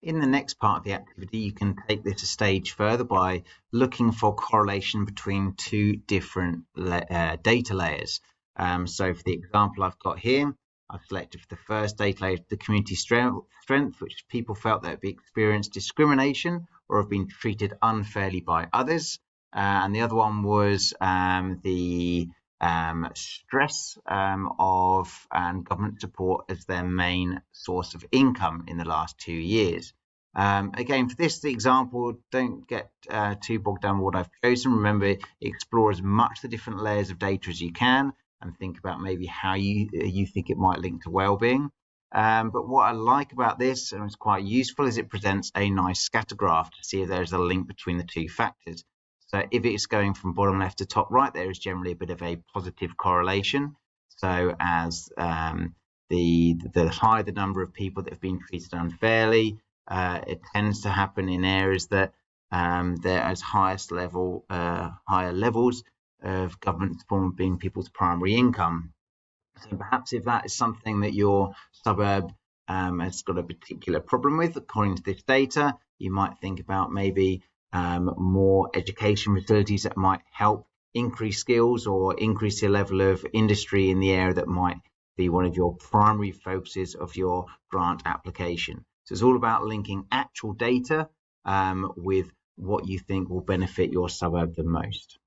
In the next part of the activity, you can take this a stage further by looking for correlation between two different data layers. So for the example I've got here, I've selected for the first data layer the community strength, which people felt that they experienced discrimination or have been treated unfairly by others. And the other one was the stress of government support as their main source of income in the last 2 years. Again, for this example, don't get too bogged down with what I've chosen. Remember, explore as much the different layers of data as you can and think about maybe how you think it might link to well-being. But what I like about this, and it's quite useful, is it presents a nice scatter graph to see if there's a link between the two factors. So if it's going from bottom left to top right, there is generally a bit of a positive correlation. So as the higher the number of people that have been treated unfairly, it tends to happen in areas that there is higher levels of government support being people's primary income. So perhaps if that is something that your suburb has got a particular problem with, according to this data, you might think about maybe more education facilities that might help increase skills or increase the level of industry in the area that might be one of your primary focuses of your grant application. So it's all about linking actual data with what you think will benefit your suburb the most.